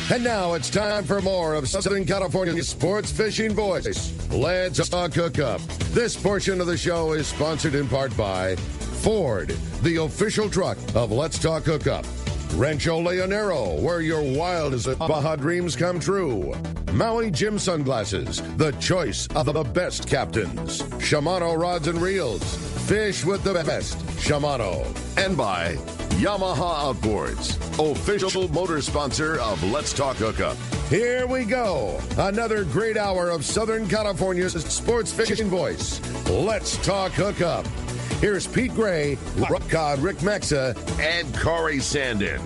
And now it's time for more of Southern California's sports fishing voice. Let's talk hookup. This portion of the show is sponsored in part by Ford, the official truck of Let's Talk Hookup. Rancho Leonero, where your wildest Baja dreams come true. Maui Jim Sunglasses, the choice of the best captains. Shimano Rods and Reels, fish with the best. Shimano. And by Yamaha Outboards, official motor sponsor of Let's Talk Hookup. Here we go. Another great hour of Southern California's sports fishing voice. Let's Talk Hookup. Here's Pete Gray, Rock Cod Rick Mexa, and Corey Sandin.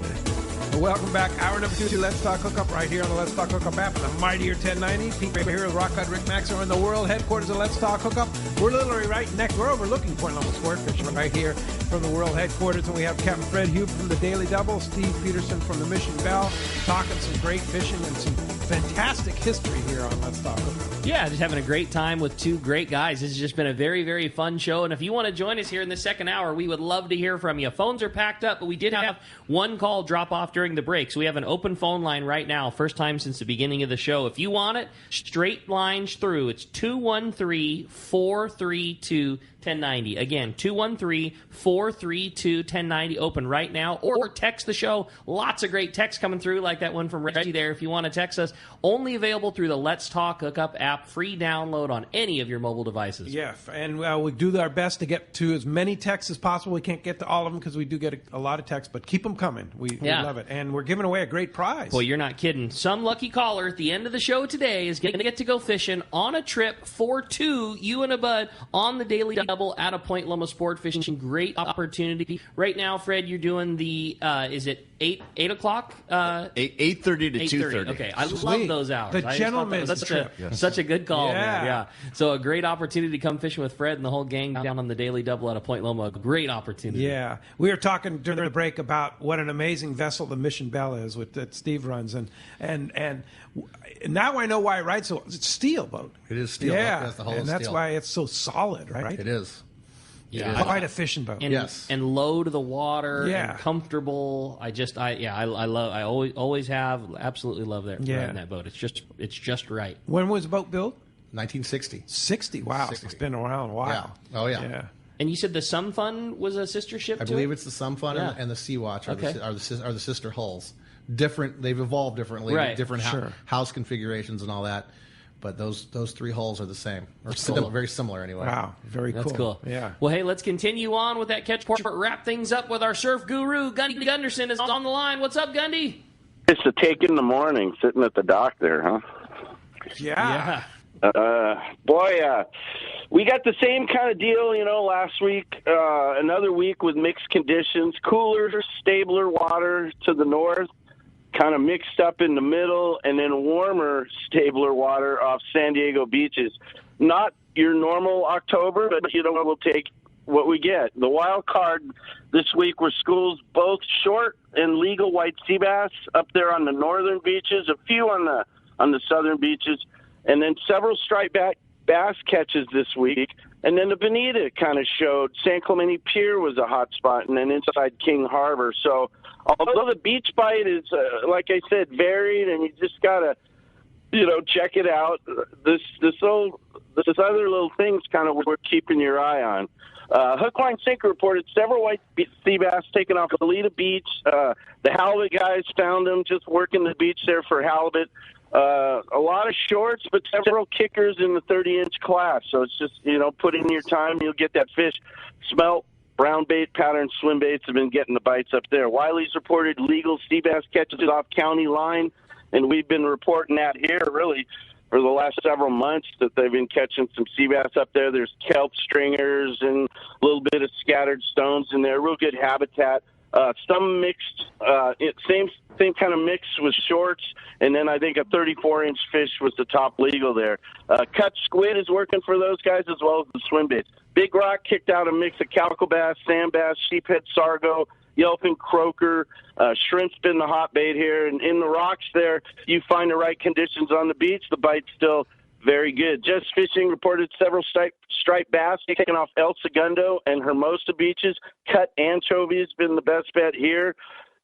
Welcome back. Hour number 2 to Let's Talk Hookup right here on the Let's Talk Hookup app and the Mightier 1090. Pete Gray here with Rock Cod Rick Mexa. We're in the world headquarters of Let's Talk Hookup. We're literally right next. We're overlooking Point Loma Sport Fisherman right here from the world headquarters. And we have Captain Fred Hube from the Daily Double, Steve Peterson from the Mission Belle, talking some great fishing and some fantastic history here on Let's Talk Hookup. Yeah, just having a great time with two great guys. This has just been a very, very fun show. And if you want to join us here in the second hour, we would love to hear from you. Phones are packed up, but we did have one call drop off during the break. So we have an open phone line right now, first time since the beginning of the show. If you want it, straight lines through. It's 213-432-1090. Again, 213-432-1090, open right now. Or text the show. Lots of great texts coming through, like that one from Reggie there. If you want to text us, only available through the Let's Talk Hookup app, free download on any of your mobile devices. Yeah, and we do our best to get to as many texts as possible. We can't get to all of them because we do get a lot of texts, but keep them coming. We love it. And we're giving away a great prize. Boy, you're not kidding. Some lucky caller at the end of the show today is going to get to go fishing on a trip for two, you and a bud, on the Daily Double out of Point Loma Sport Fishing. Great opportunity. Right now, Fred, you're doing the, is it 8 o'clock? 8:30 to 2:30. Okay, I love those hours. The gentleman's trip. Such a good call, Yeah. man. Yeah. So a great opportunity to come fishing with Fred and the whole gang down on the Daily Double out of Point Loma. A great opportunity. Yeah. We were talking during the break about what an amazing vessel the Mission Belle is that Steve runs. And now I know why it rides so. It's a steel boat. It is steel. Yeah. That's the whole and that's steel. why it's so solid, right? It is. Yeah. Quite a fishing boat. And, Yes. and low to the water, Yeah. and comfortable. I always have, absolutely love riding that boat. It's just right. When was the boat built? 1960. 60. Wow. 60. It's been around a while. Yeah. Oh, yeah. Yeah. And you said the Sun Fun was a sister ship I to believe it? it's the Sun Fun Yeah. and the Sea Watch are, Okay. are the sister hulls. Different. They've evolved differently. Right. Different Sure. house configurations and all that. But those three hulls are the same, or very similar anyway. Wow. Very That's cool. cool. Yeah. Well, hey, let's continue on with that catch part. Wrap things up with our surf guru, Gundy Gunderson, is on the line. What's up, Gundy? It's a take in the morning, sitting at the dock there, huh? Yeah. We got the same kind of deal, last week. Another week with mixed conditions, cooler, stabler water to the north, kind of mixed up in the middle, and then warmer, stabler water off San Diego beaches. Not your normal October, but, we'll take what we get. The wild card this week were schools both short and legal white sea bass up there on the northern beaches, a few on the southern beaches, and then several striped bass catches this week. And then the Bonita kind of showed. San Clemente Pier was a hot spot, and then inside King Harbor. So although the beach bite is, like I said, varied, and you just got to, check it out, this other little thing's kind of worth keeping your eye on. Hook, line, sinker reported several white sea bass taken off Alita Beach. The halibut guys found them just working the beach there for halibut. A lot of shorts, but several kickers in the 30-inch class. So it's just, put in your time, you'll get that fish. Smelt, brown bait, pattern swim baits have been getting the bites up there. Wiley's reported legal sea bass catches off county line, and we've been reporting that here really for the last several months that they've been catching some sea bass up there. There's kelp stringers and a little bit of scattered stones in there. Real good habitat. Some mixed, same kind of mix with shorts, and then I think a 34-inch fish was the top legal there. Cut squid is working for those guys as well as the swim baits. Big Rock kicked out a mix of calico bass, sand bass, sheephead sargo, yelping croaker. Shrimp's been the hot bait here, and in the rocks there, you find the right conditions on the beach. The bite's still very good. Just Fishing reported several striped bass taken off El Segundo and Hermosa beaches. Cut anchovy has been the best bet here.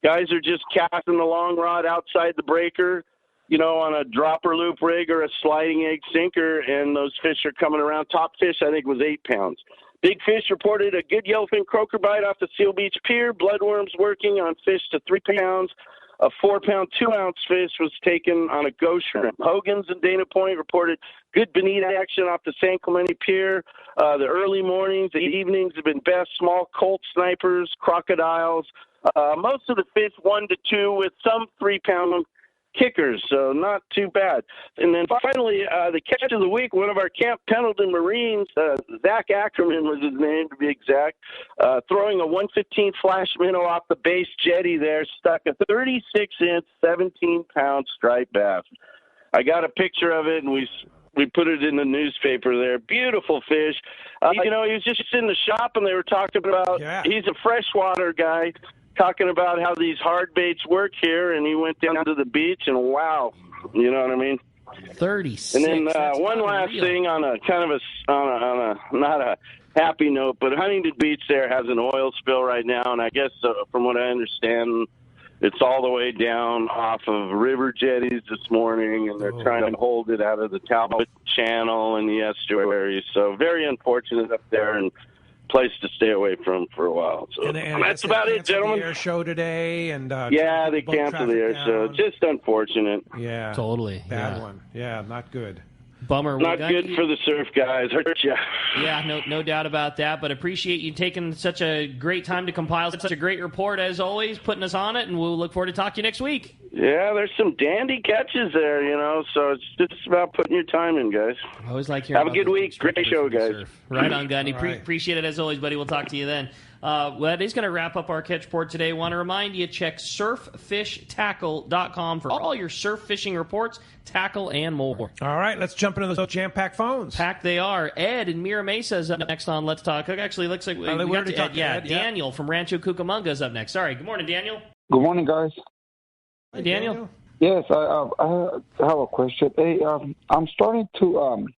Guys are just casting the long rod outside the breaker, you know, on a dropper loop rig or a sliding egg sinker, and those fish are coming around. Top fish, I think, was 8 pounds. Big Fish reported a good yellowfin croaker bite off the Seal Beach Pier. Bloodworms working on fish to 3 pounds. A 4-pound, 2-ounce fish was taken on a ghost shrimp. Hogan's and Dana Point reported good bonita action off the San Clemente Pier. The early mornings, the evenings have been best. Small colt snipers, crocodiles. Most of the fish 1 to 2 with some 3-pound kickers, so not too bad. And then finally, the catch of the week, one of our Camp Pendleton Marines, Zach Ackerman was his name to be exact, throwing a 115 flash minnow off the base jetty there, stuck a 36-inch, 17-pound striped bass. I got a picture of it, and we put it in the newspaper there. Beautiful fish. You know, he was just in the shop, and they were talking about, he's a freshwater guy, talking about how these hard baits work here, and he went down to the beach, and wow, you know what I mean? 36. And then one last thing on a kind of on a not a happy note, but Huntington Beach there has an oil spill right now, and I guess from what I understand, it's all the way down off of river jetties this morning, and they're trying to hold it out of the Talbot Channel and the estuary. So very unfortunate up there, and place to stay away from for a while. So and that's about it, gentlemen. The air show today, and they canceled the air show. Just unfortunate. Yeah, totally bad one. Yeah, not good. Bummer. Not good for the surf guys. Hurt ya. Yeah, no doubt about that. But appreciate you taking such a great time to compile such a great report as always, putting us on it, and we'll look forward to talking to you next week. Yeah, there's some dandy catches there, you know. So it's just about putting your time in, guys. I always like hearing. Have a good week. Great show, guys. Right on, Gunny. Right. Appreciate it as always, buddy. We'll talk to you then. Well, that is going to wrap up our catch report today. Want to remind you, check surffishtackle.com for all your surf fishing reports, tackle, and more. All right, let's jump into those jam-packed phones. Packed they are. Ed in Mira Mesa is up next on Let's Talk Hook. Actually, looks like we got to Ed. Yeah, Daniel from Rancho Cucamonga is up next. Sorry. Good morning, Daniel. Good morning, guys. Hey, Daniel. Yes, I have a question. Hey, I'm starting to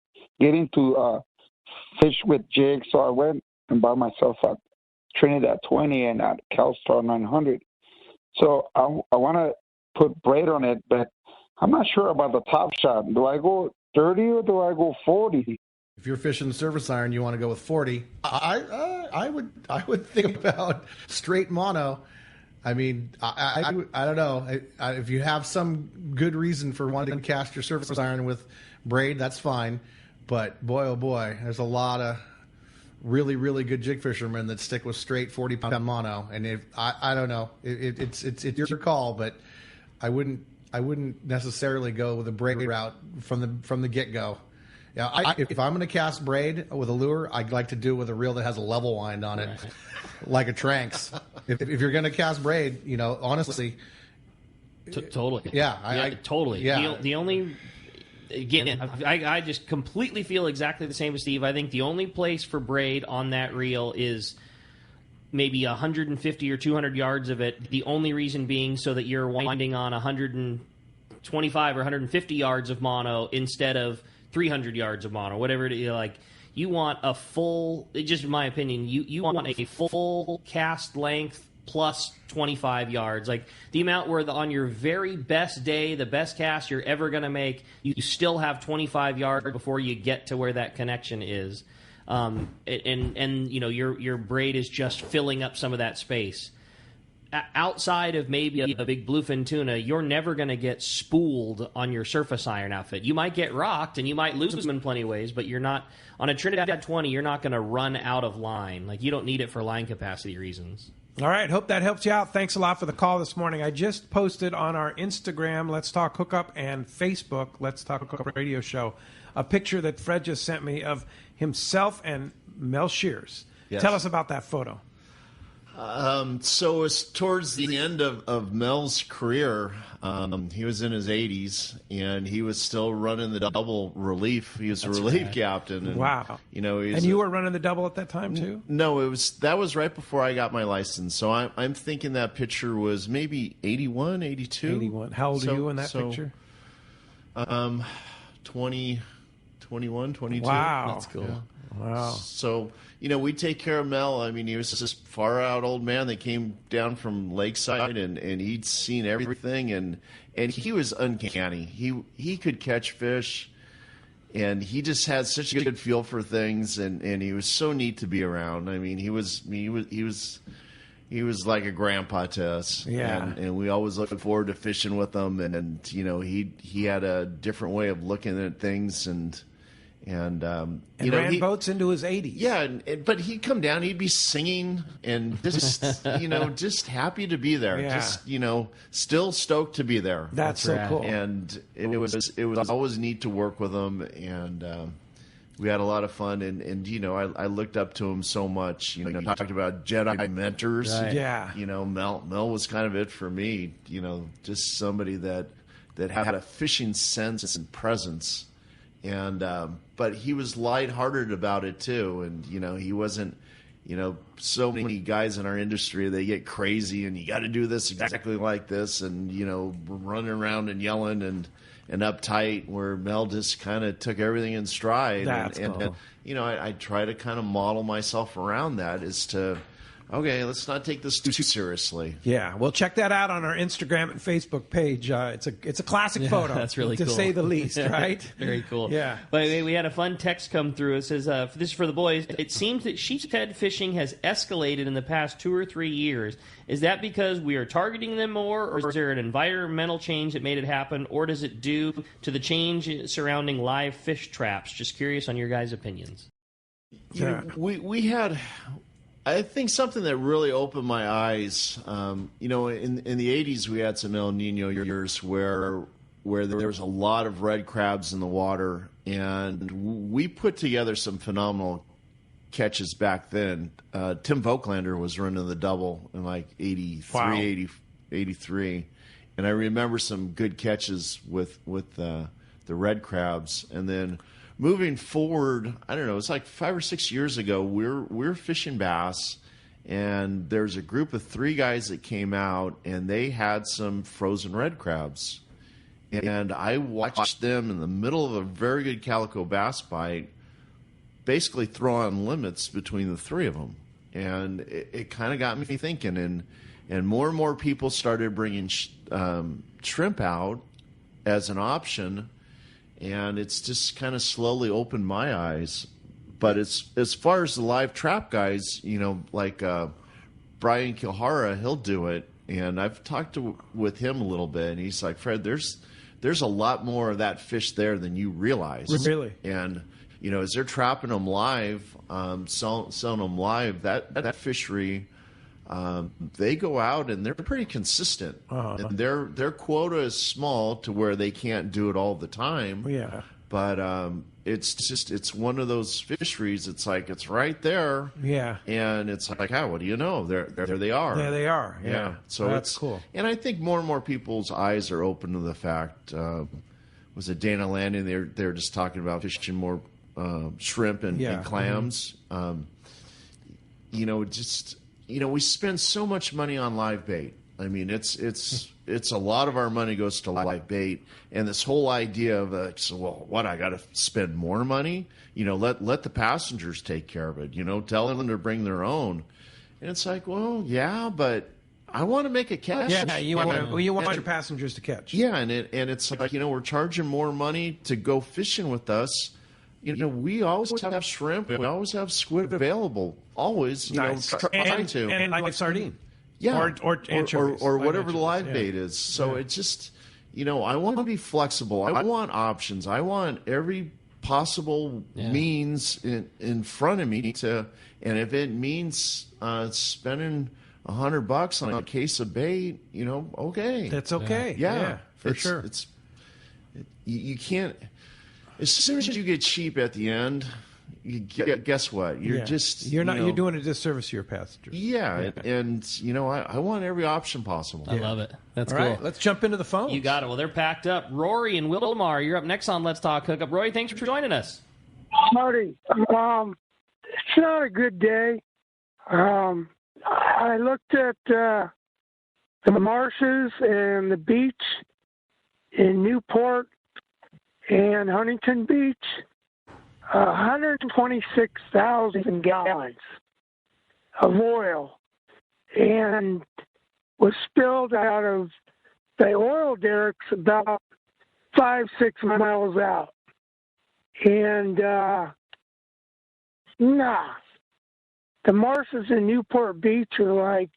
get into fish with jigs, so I went and bought myself a Trinidad 20 and a CalStar 900. So I want to put braid on it, but I'm not sure about the top shot. Do I go 30 or do I go 40? If you're fishing surface iron, you want to go with 40. I would think about straight mono. I mean, I don't know. If you have some good reason for wanting to cast your surface iron with braid, that's fine. But boy, oh boy, there's a lot of really, really good jig fishermen that stick with straight 40-pound mono. And if I don't know, it's your call, but I wouldn't necessarily go with a braid route from the get go. Yeah, if I'm going to cast braid with a lure, I'd like to do it with a reel that has a level wind on it, like a Tranks. If you're going to cast braid, you know, honestly, totally. Yeah, totally. Yeah. The only. Again, I just completely feel exactly the same as Steve. I think the only place for braid on that reel is maybe 150 or 200 yards of it. The only reason being so that you're winding on 125 or 150 yards of mono instead of 300 yards of mono, whatever it is. Like, you want a full, just in my opinion, you want a full cast length plus 25 yards. Like, the amount where on your very best day, the best cast you're ever going to make, you still have 25 yards before you get to where that connection is. And you know, your braid is just filling up some of that space. Outside of maybe a big bluefin tuna, you're never going to get spooled on your surface iron outfit. You might get rocked and you might lose them in plenty of ways, but you're not, on a Trinidad 20, you're not going to run out of line. Like, you don't need it for line capacity reasons. All right, hope that helps you out. Thanks a lot for the call this morning. I just posted on our Instagram, Let's Talk Hookup, and Facebook, Let's Talk Hookup Radio Show, a picture that Fred just sent me of himself and Mel Shears. Yes. Tell us about that photo. So it's towards the end of Mel's career. He was in his 80s, and he was still running the double relief. He was a relief captain. And, wow. You know, and you were running the double at that time, too? No, that was right before I got my license. So I'm thinking that picture was maybe 81, 82. 81. How old are you in that picture? 20, 21, 22. Wow. That's cool. Wow. So, we take care of Mel. I mean, he was this far out old man that came down from Lakeside, and he'd seen everything, and he was uncanny. He could catch fish, and he just had such a good feel for things, and he was so neat to be around. I mean, he was like a grandpa to us. Yeah. And we always looked forward to fishing with him, and he had a different way of looking at things, and ran boats into his 80s. Yeah, but he'd come down, he'd be singing and just just happy to be there. Yeah. Just still stoked to be there. That's so cool. And it was always neat to work with him, and we had a lot of fun. And I looked up to him so much. You talked about Jedi mentors. Right. Yeah. Mel was kind of it for me. Just somebody that had a fishing sense and presence. And but he was lighthearted about it too, and he wasn't. So many guys in our industry, they get crazy, and you got to do this exactly like this, and running around and yelling and uptight. Where Mel just kind of took everything in stride. That's and cool. I try to kind of model myself around that, is to. Okay, let's not take this too seriously. Yeah, well, check that out on our Instagram and Facebook page. It's a classic photo. That's really to cool. say the least, right? Very cool. Yeah. But we had a fun text come through. It says, this is for the boys. It seems that sheepshead fishing has escalated in the past 2 or 3 years. Is that because we are targeting them more, or is there an environmental change that made it happen, or does it due to the change surrounding live fish traps? Just curious on your guys' opinions. We had... I think something that really opened my eyes, in the 80s, we had some El Nino years where there was a lot of red crabs in the water, and we put together some phenomenal catches back then. Tim Voklander was running the double in like 83, and I remember some good catches with the red crabs, and then. Moving forward, I don't know, it's like 5 or 6 years ago, we're fishing bass, and there's a group of 3 guys that came out, and they had some frozen red crabs. And I watched them in the middle of a very good calico bass bite basically throw on limits between the 3 of them. And it kind of got me thinking, and more people started bringing shrimp out as an option. And it's just kind of slowly opened my eyes. But as far as the live trap guys, like Brian Kilhara, he'll do it. And I've talked with him a little bit, and he's like, Fred, there's a lot more of that fish there than you realize. Really? And, as they're trapping them live, selling them live, that fishery... they go out and they're pretty consistent. Uh-huh. And their quota is small to where they can't do it all the time. Yeah. But it's one of those fisheries. It's like it's right there. Yeah. And it's like, what do you know? There they are. There they are. Yeah. So that's cool. And I think more and more people's eyes are open to the fact. Was it Dana Landing? They're just talking about fishing more shrimp and clams. We spend so much money on live bait. I mean, it's a lot of our money goes to live bait, and this whole idea of I got to spend more money? Let the passengers take care of it. Tell them to bring their own. And it's like, well, yeah, but I want to make a catch. Yeah, you want your passengers to catch. Yeah, and it's like we're charging more money to go fishing with us. We always have shrimp. We always have squid available. Always, nice. Try to. And like sardine. Yeah. Or anchovies. Or whatever the live bait is. So it's just, I want to be flexible. I want options. I want every possible means in front of me to, and if it means spending $100 on a case of bait, okay. That's okay. Yeah, for sure. You can't. As soon as you get cheap at the end, guess what? You're you're doing a disservice to your passengers. Yeah, and I want every option possible. I love it. That's All cool. Right, let's jump into the phone. You got it. Well, they're packed up. Rory and Wilmar, you're up next on Let's Talk Hookup. Rory, thanks for joining us. Marty, it's not a good day. I looked at the marshes and the beach in Newport and Huntington Beach. 126,000 gallons of oil, and was spilled out of the oil derricks about 5-6 miles out. And the marshes in Newport Beach are like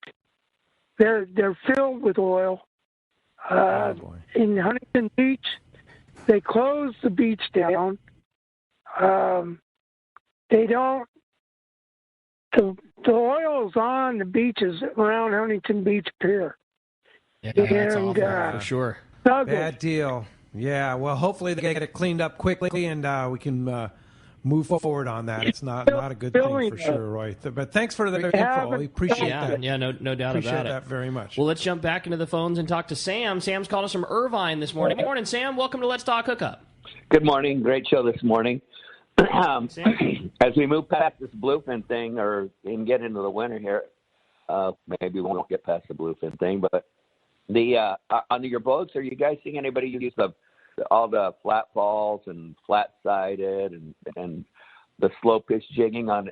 they're filled with oil. In Huntington Beach, they closed the beach down. They don't. The oil's on the beaches around Huntington Beach Pier. Yeah, that's awful, for sure. Bad deal. Yeah, well, hopefully they get it cleaned up quickly and we can move forward on that. It's not a good thing for sure, Roy. But thanks for the info. We appreciate that. Yeah, no doubt appreciate about it. That very much. Well, let's jump back into the phones and talk to Sam. Sam's called us from Irvine this morning. Good morning, Sam. Welcome to Let's Talk Hookup. Good morning. Great show this morning. As we move past this bluefin thing and get into the winter here, maybe we won't get past the bluefin thing, but the on your boats, are you guys seeing anybody use all the flat falls and flat-sided and the slow pitch jigging on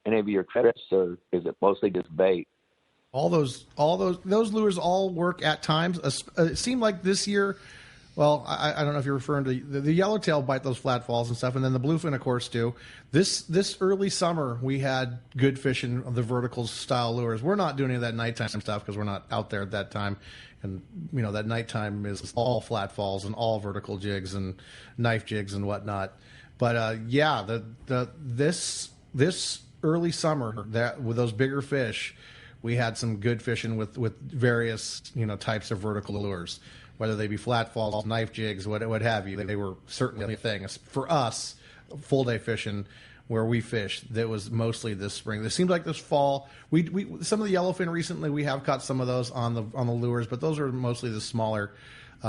any of your trips, or is it mostly just bait? All those lures all work at times. It seemed like this year. Well, I don't know if you're referring to the yellowtail bite those flat falls and stuff, and then the bluefin, of course, do. This early summer, we had good fishing of the vertical style lures. We're not doing any of that nighttime stuff because we're not out there at that time, and that nighttime is all flat falls and all vertical jigs and knife jigs and whatnot. But this early summer, that with those bigger fish, we had some good fishing with various types of vertical lures. Whether they be flat falls, knife jigs, what have you, they were certainly a thing. For us, full day fishing, where we fished, that was mostly this spring. It seemed like this fall, we some of the yellowfin recently, we have caught some of those on the lures, but those are mostly the smaller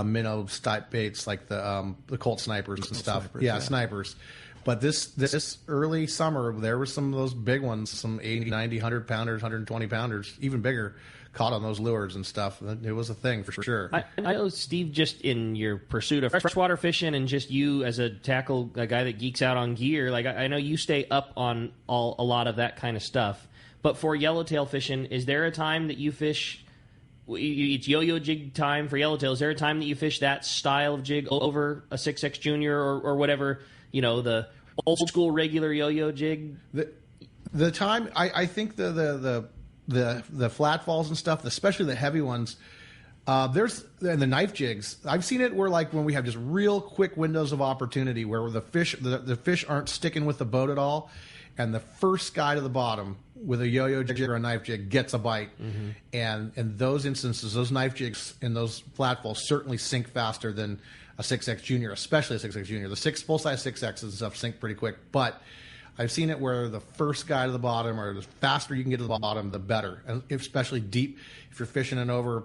minnow type baits, like the Colt snipers and stuff. Snipers. But this early summer, there were some of those big ones, some 80, 90, 100 pounders, 120 pounders, even bigger, caught on those lures and stuff. It was a thing for sure. I know, Steve, just in your pursuit of freshwater fishing and just you as a guy that geeks out on gear, like I know you stay up on a lot of that kind of stuff. But for yellowtail fishing, is there a time that you fish? It's yo-yo jig time for yellowtail. Is there a time that you fish that style of jig over a 6X Junior or whatever? The old school regular yo-yo jig. The time I think the flat falls and stuff, especially the heavy ones, and the knife jigs. I've seen it where when we have just real quick windows of opportunity where the fish aren't sticking with the boat at all, and the first guy to the bottom with a yo-yo jig or a knife jig gets a bite. Mm-hmm. And in those instances, those knife jigs and those flat falls certainly sink faster than a 6X Junior, especially a 6X Junior. The full-size 6Xs and stuff sink pretty quick, but I've seen it where the first guy to the bottom, or the faster you can get to the bottom, the better. And especially deep, if you're fishing in over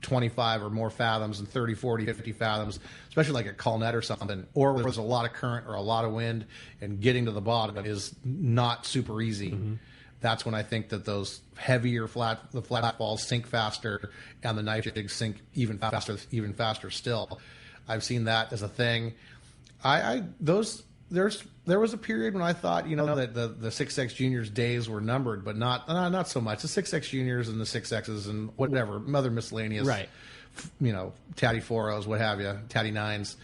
25 or more fathoms and 30, 40, 50 fathoms, especially like a Colnet or something, or where there's a lot of current or a lot of wind, and getting to the bottom is not super easy. Mm-hmm. That's when I think that those heavier flat falls sink faster, and the knife jigs sink even faster still. I've seen that as a thing. There was a period when I thought, that the 6X Juniors days were numbered, but not so much. The 6X Juniors and the 6Xs and whatever, other miscellaneous, right? Tatty 4.0s, what have you, Tatty 9s,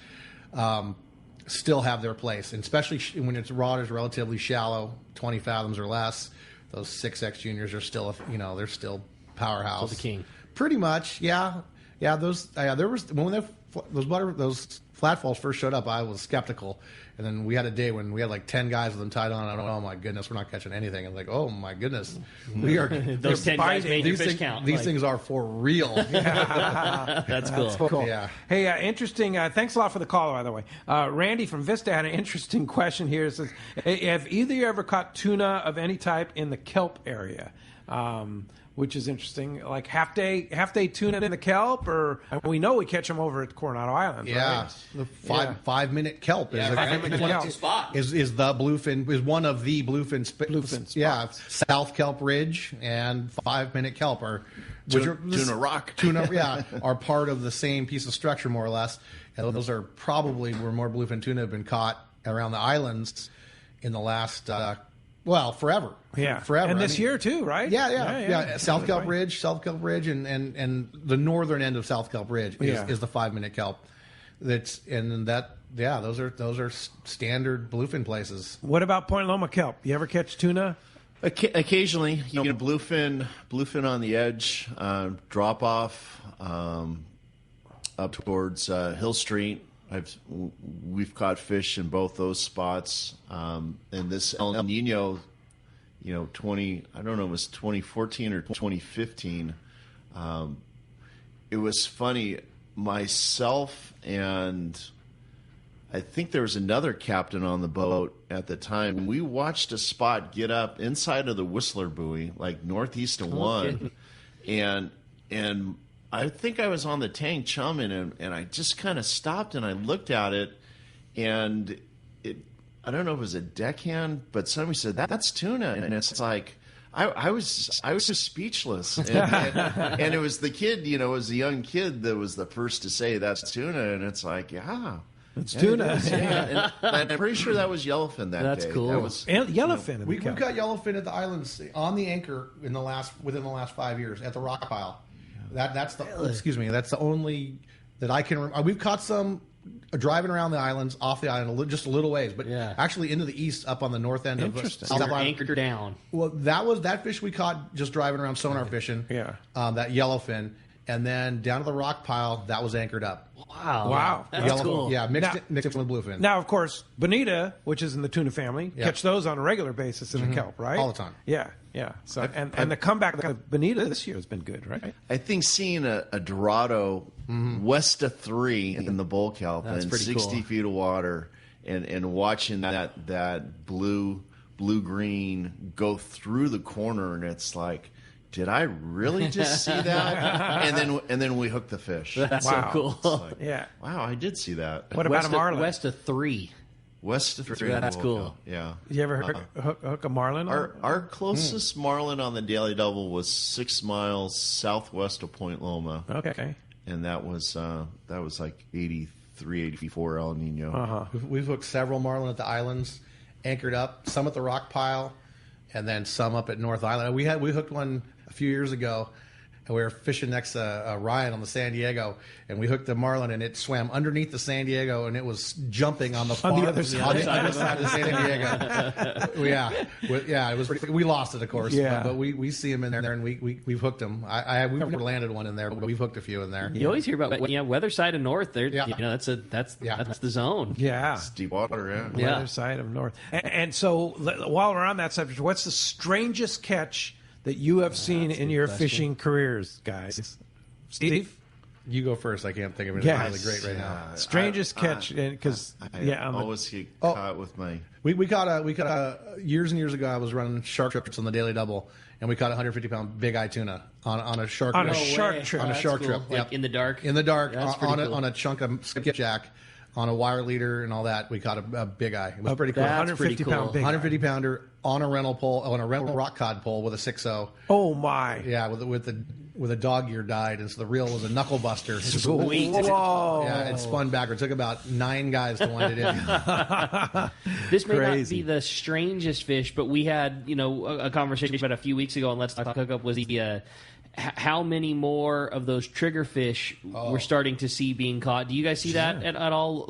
still have their place, and especially when its rod is relatively shallow, 20 fathoms or less. Those 6X Juniors are still, they're still powerhouse. Still the king. Pretty much, yeah. Those there was when those flat falls first showed up, I was skeptical. And then we had a day when we had 10 guys with them tied on. And oh my goodness, we're not catching anything. And oh my goodness, we are. Those 10 guys made your fish count. These things are for real. That's cool. That's cool. Yeah. Hey, interesting. Thanks a lot for the call, by the way. Randy from Vista had an interesting question here. It says, hey, have either you ever caught tuna of any type in the kelp area? Which is interesting. Like half day tuna in the kelp, or we know we catch them over at Coronado Islands. Yeah, right? The 5 minute kelp is is the bluefin, is one of the bluefin spots. Yeah, South Kelp Ridge and 5 minute kelp are Tuna Rock. Are part of the same piece of structure more or less. And those are probably where more bluefin tuna have been caught around the islands. in the last, forever. Yeah, forever. And this year too, right? Yeah. South Kelp Ridge, and the northern end of South Kelp Ridge is the 5-minute kelp. Those are standard bluefin places. What about Point Loma kelp? You ever catch tuna? Occasionally, bluefin on the edge, drop off up towards Hill Street. We've caught fish in both those spots. And this El Nino, I don't know, it was 2014 or 2015. It was funny. Myself and I think there was another captain on the boat at the time. We watched a spot get up inside of the Whistler buoy, like northeast of one, and I think I was on the tank chumming, and I just kind of stopped and I looked at it, and I don't know if it was a deckhand, but somebody said that's tuna, and it's like I was just speechless, and it was the kid, it was the young kid that was the first to say that's tuna, and it's like it's tuna. Yeah. And I'm pretty sure that was yellowfin that day. That's cool. That was, yellowfin. We've got yellowfin at the islands on the anchor within the last 5 years at the rock pile. That's the only that I can remember. We've caught some driving around the islands, off the island, just a little ways, but actually into the east, up on the north end of South Island. Anchored down. Well, that fish we caught just driving around sonar fishing. Yeah. That yellowfin, and then down to the rock pile that was anchored up. Wow. That's cool. Yeah, mixed it with bluefin. Now, of course, bonita, which is in the tuna family, catch those on a regular basis in the kelp, right? All the time. Yeah. So and the comeback of bonita this year has been good, right? I think seeing a Dorado west of 3 in the bull kelp and 60 cool. feet of water, and watching that blue green go through the corner, and it's like, did I really just see that? and then we hooked the fish. That's so cool. Like, wow, I did see that. What about a marlin? West of 3. West of 3. That's cool. Yeah. Did you ever hook a marlin? Our closest marlin on the Daily Double was 6 miles southwest of Point Loma. Okay. And that was like 83, 84 El Nino. Uh-huh. We've hooked several marlin at the islands, anchored up, some at the rock pile, and then some up at North Island. We hooked one a few years ago, and we were fishing next to Ryan on the San Diego, and we hooked the marlin, and it swam underneath the San Diego, and it was jumping on the other side of the San Diego. It was pretty. We lost it, of course. Yeah. But we see them in there, and we've hooked them. We've never landed one in there, but we've hooked a few in there. You always hear about weather side of north. There, that's the zone. Yeah. It's deep water, The other side of north. And so, while we're on that subject, what's the strangest catch that you have seen in your fishing careers, guys? Steve? You go first. I can't think of anything really great right now. Strangest catch, because I always get caught with my. We caught years and years ago. I was running shark trips on the Daily Double, and we caught 150-pound big eye tuna on a shark on a shark trip. On a shark trip, like in the dark. In the dark, cool. on a chunk of skipjack, on a wire leader and all that. We caught a big eye. It was pretty cool. 150-pound big 150-pounder on a rental pole, on a rental rock cod pole with a 6.0. Oh my! Yeah, with a dog ear dyed, and so the reel was a knuckle buster. Sweet. Whoa! Yeah, it spun backwards. It took about 9 guys to wind it in. This may not be the strangest fish, but we had a conversation about a few weeks ago on Let's Talk Hookup was the how many more of those triggerfish we're starting to see being caught. Do you guys see that at all?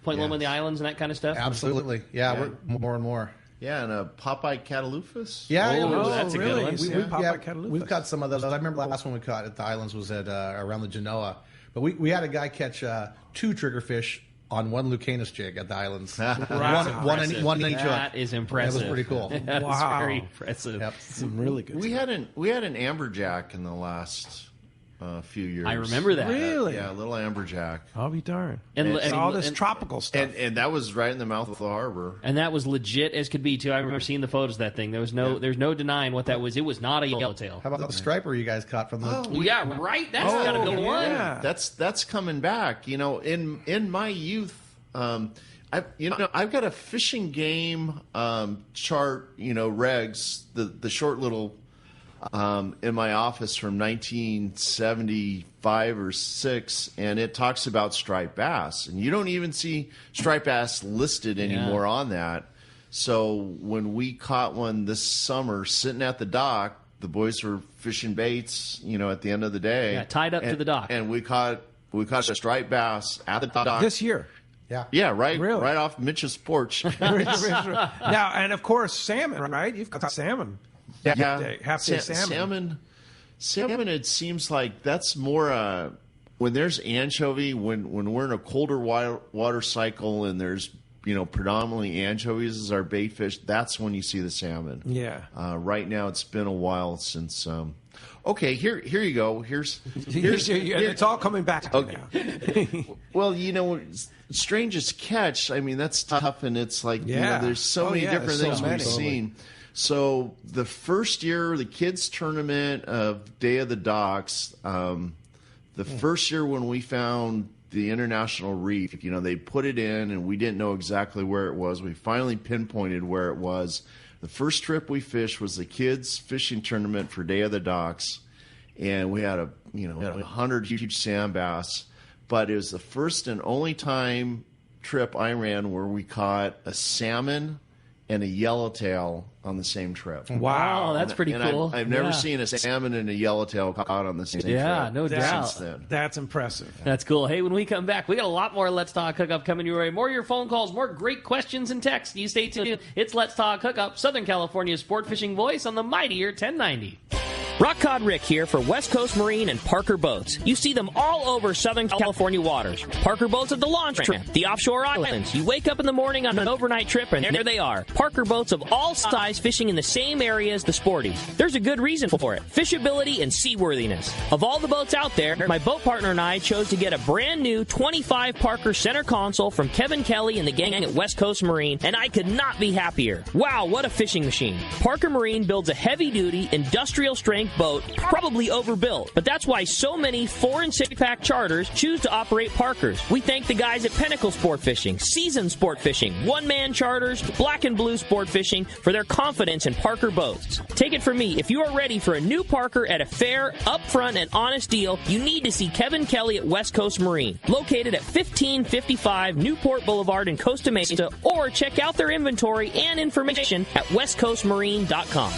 Point Loma and the islands and that kind of stuff. Absolutely. Yeah, we're more and more. Yeah, and a Popeye catalufus. Yeah, that's a good one. We've caught some of those. I remember the last one we caught at the islands was at around the Genoa. But we had a guy catch 2 triggerfish on one Lucanus jig at the islands. one in each hook. That is impressive. That was pretty cool. That is very impressive. Yep. Some really good. We had an amberjack in the last few years. I remember that. Really? Yeah, a little amberjack. I'll be darned. And all this tropical stuff. And that was right in the mouth of the harbor. And that was legit as could be too. I remember seeing the photos of that thing. There's no denying what that was. It was not a yellowtail. How about the striper you guys caught from the? Yeah, right. That's got to be the one. Yeah. That's coming back. In my youth, I've got a fishing game chart. Regs, the short little. In my office from 1975 or 6, and it talks about striped bass, and you don't even see striped bass listed anymore on that. So when we caught one this summer sitting at the dock, the boys were fishing baits, at the end of the day. Yeah, tied up to the dock. And we caught a striped bass at the dock. This year. Yeah, right off Mitch's porch. Now, and of course, salmon, right? You've got salmon. Yeah. Half-day salmon. Salmon, it seems like that's more when there's anchovy, when we're in a colder water cycle and there's, predominantly anchovies as our bait fish, that's when you see the salmon. Yeah. Right now, it's been a while since. Okay, here you go. Here's it's all coming back to me now. Well, strangest catch. I mean, that's tough, and it's like there's so many different things we've seen. So the first year, the kids' tournament of Day of the Docks, the first year when we found the International Reef, they put it in, and we didn't know exactly where it was. We finally pinpointed where it was. The first trip we fished was the kids' fishing tournament for Day of the Docks, and we had 100 huge sand bass. But it was the first and only trip I ran where we caught a salmon and a yellowtail on the same trip. Wow, that's pretty cool. I've never seen a salmon and a yellowtail caught on the same trip. Yeah, no doubt. Since then. That's impressive. That's cool. Hey, when we come back, we got a lot more Let's Talk Hookup coming your way. More of your phone calls, more great questions and texts. You stay tuned. It's Let's Talk Hookup, Southern California's sport fishing voice on the mightier 1090. Rock Cod Rick here for West Coast Marine and Parker Boats. You see them all over Southern California waters. Parker Boats at the launch ramp, the offshore islands. You wake up in the morning on an overnight trip, and there they are. Parker Boats of all size fishing in the same area as the sporties. There's a good reason for it. Fishability and seaworthiness. Of all the boats out there, my boat partner and I chose to get a brand new 25 Parker center console from Kevin Kelly and the gang at West Coast Marine, and I could not be happier. Wow, what a fishing machine. Parker Marine builds a heavy-duty, industrial-strength boat, probably overbuilt, but that's why so many 4- and 6-pack charters choose to operate Parkers. We thank the guys at Pinnacle Sport Fishing, Season Sport Fishing, One-Man Charters, Black and Blue Sport Fishing for their confidence in Parker boats. Take it from me, if you are ready for a new Parker at a fair, upfront, and honest deal, you need to see Kevin Kelly at West Coast Marine, located at 1555 Newport Boulevard in Costa Mesa, or check out their inventory and information at westcoastmarine.com.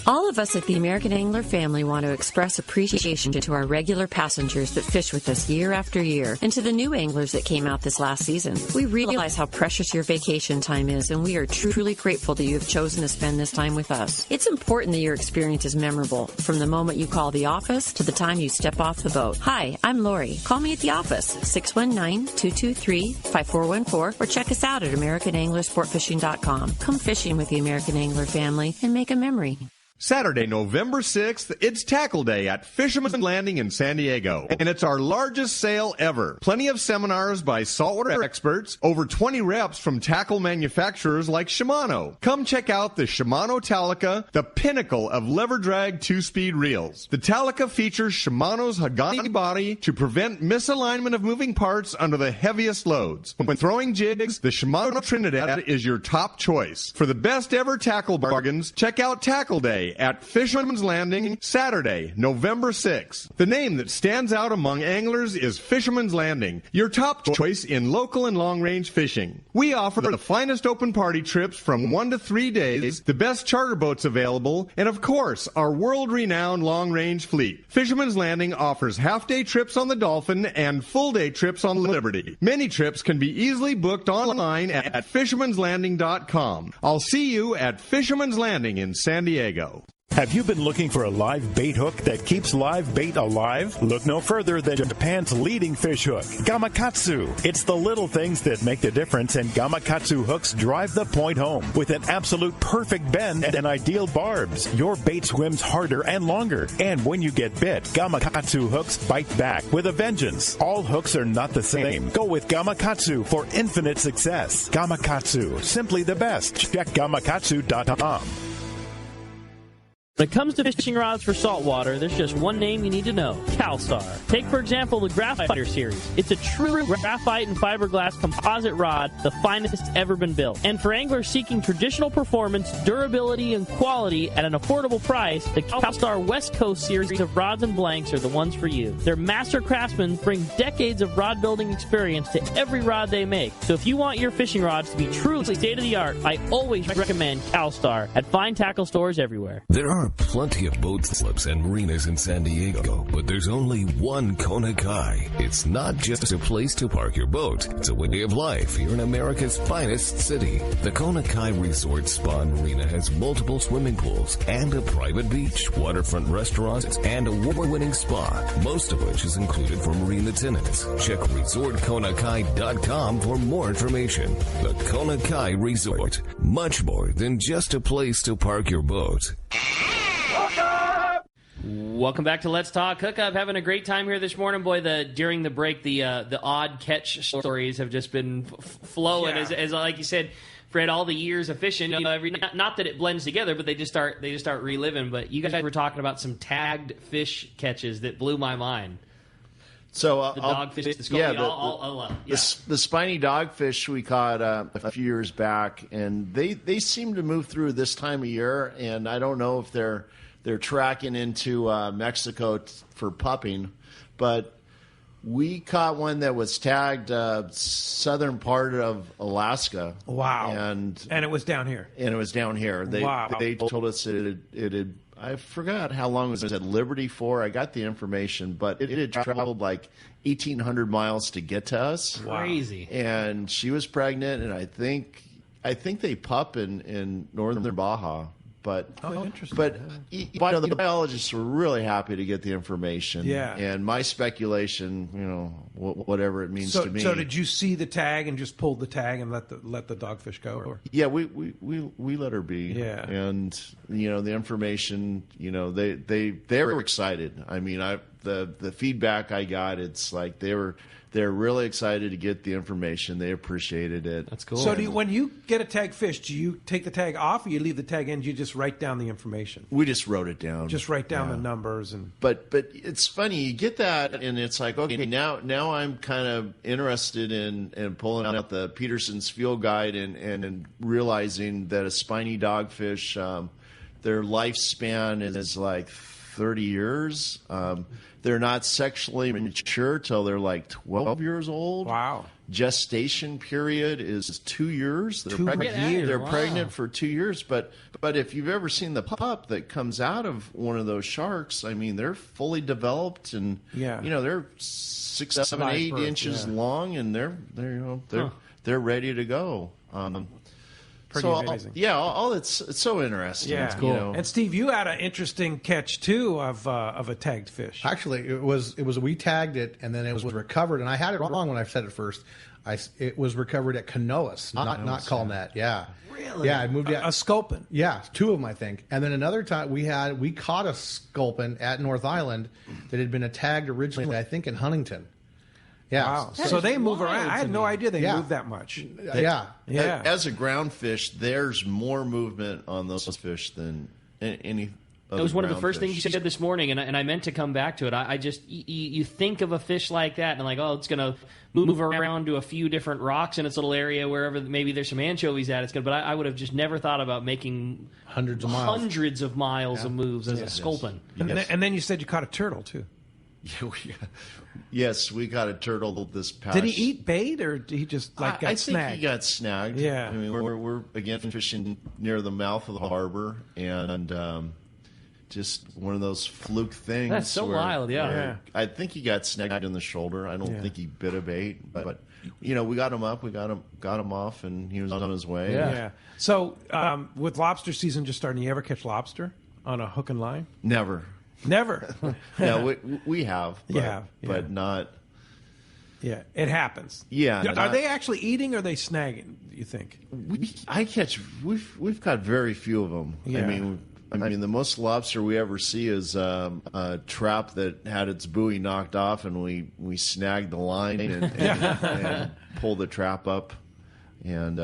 All of us at the American Angler family want to express appreciation to our regular passengers that fish with us year after year, and to the new anglers that came out this last season. We realize how precious your vacation time is, and we are truly grateful that you have chosen to spend this time with us. It's important that your experience is memorable, from the moment you call the office to the time you step off the boat. Hi, I'm Lori. Call me at the office, 619-223-5414, or check us out at AmericanAnglerSportFishing.com. Come fishing with the American Angler family and make a memory. Saturday, November 6th, it's Tackle Day at Fisherman Landing in San Diego, and it's our largest sale ever. Plenty of seminars by saltwater experts, over 20 reps from tackle manufacturers like Shimano. Come check out the Shimano Talica, the pinnacle of lever drag 2-speed reels. The Talica features Shimano's Hagani body to prevent misalignment of moving parts under the heaviest loads. When throwing jigs, the Shimano Trinidad is your top choice. For the best ever tackle bargains, check out Tackle Day at Fisherman's Landing, Saturday, November 6th. The name that stands out among anglers is Fisherman's Landing, your top choice in local and long-range fishing. We offer the finest open party trips from 1 to 3 days, the best charter boats available, and of course, our world-renowned long-range fleet. Fisherman's Landing offers half-day trips on the Dolphin and full-day trips on Liberty. Many trips can be easily booked online at fishermanslanding.com. I'll see you at Fisherman's Landing in San Diego. Have you been looking for a live bait hook that keeps live bait alive? Look no further than Japan's leading fish hook, Gamakatsu. It's the little things that make the difference, and Gamakatsu hooks drive the point home. With an absolute perfect bend and ideal barbs, your bait swims harder and longer. And when you get bit, Gamakatsu hooks bite back with a vengeance. All hooks are not the same. Go with Gamakatsu for infinite success. Gamakatsu, simply the best. Check gamakatsu.com. When it comes to fishing rods for saltwater, there's just one name you need to know, CalStar. Take, for example, the Graphite series. It's a true graphite and fiberglass composite rod, the finest ever been built. And for anglers seeking traditional performance, durability, and quality at an affordable price, the CalStar West Coast series of rods and blanks are the ones for you. Their master craftsmen bring decades of rod building experience to every rod they make. So if you want your fishing rods to be truly state-of-the-art, I always recommend CalStar at fine tackle stores everywhere. There are plenty of boat slips and marinas in San Diego, but there's only one Kona Kai. It's not just a place to park your boat. It's a way of life here in America's finest city. The Kona Kai Resort Spa and Marina has multiple swimming pools and a private beach, waterfront restaurants, and award-winning spa, most of which is included for marina tenants. Check resortkonakai.com for more information. The Kona Kai Resort, much more than just a place to park your boat. Welcome back to Let's Talk Hookup. Having a great time here this morning, boy. During the break, the odd catch stories have just been flowing. Yeah. As like you said, Fred, all the years of fishing. Not that it blends together, but they just start reliving. But you guys were talking about some tagged fish catches that blew my mind. So the dogfish, the sculpey, the spiny dogfish we caught a few years back, and they seem to move through this time of year, and I don't know if they're tracking into Mexico for pupping, but we caught one that was tagged southern part of Alaska. Wow! And it was down here. And it was down here. They told us it had. I forgot how long it was at Liberty for. I got the information, but it had traveled like 1,800 miles to get to us. Crazy. And she was pregnant, and I think they pup in northern Baja. But interesting. But the biologists were really happy to get the information. Yeah. And my speculation, whatever it means to me. So did you see the tag and just pulled the tag and let the dogfish go? Or? Yeah, we let her be. Yeah. And the information, they were excited. I mean, the feedback I got, it's like they're really excited to get the information. They appreciated it. That's cool. So when you get a tag fish, do you take the tag off or you leave the tag in? Do you just write down the information? We just wrote it down. Just write down the numbers. But it's funny. You get that, and it's like, okay, now I'm kind of interested in pulling out the Peterson's field guide and realizing that a spiny dogfish, their lifespan is like 30 years. They're not sexually mature till they're like 12 years old. Wow. Gestation period is 2 years. They're pregnant for 2 years. But if you've ever seen the pup that comes out of one of those sharks, I mean, they're fully developed and they're 6, 7, 8 inches long, and they're ready to go. Pretty amazing. It's so interesting. Yeah, it's cool. And Steve, you had an interesting catch too of a tagged fish. Actually, it was we tagged it and then it was recovered, and I had it wrong when I said it first. It was recovered at Canoas, not Calnet. Yeah. Really? Yeah, I moved a sculpin. Yeah, 2 of them, I think. And then another time we caught a sculpin at North Island that had been tagged originally, I think, in Huntington. Yeah. Wow. So they move around. I had no idea they moved that much. Yeah. As a ground fish, there's more movement on those fish than any other. That was one of the first fish. things you said this morning, and I meant to come back to it. I just you think of a fish like that, and like, it's going to move around to a few different rocks in its little area wherever maybe there's some anchovies at. It's good, but I would have just never thought about making hundreds of miles of moves as a sculpin. Yes. And then you said you caught a turtle too. Yes, we got a turtle this past. Did he eat bait or did he just got snagged? I think he got snagged. Yeah. I mean, we're again fishing near the mouth of the harbor, and just one of those fluke things. That's so wild, yeah. I think he got snagged in the shoulder. I don't think he bit a bait, but we got him up, we got him off, and he was on his way. Yeah. So with lobster season just starting, you ever catch lobster on a hook and line? Never. No, we have, but not. Yeah, it happens. Yeah, are they actually eating or are they snagging? Do you think? We've caught very few of them. Yeah. I mean, the most lobster we ever see is a trap that had its buoy knocked off, and we snagged the line and pulled the trap up, and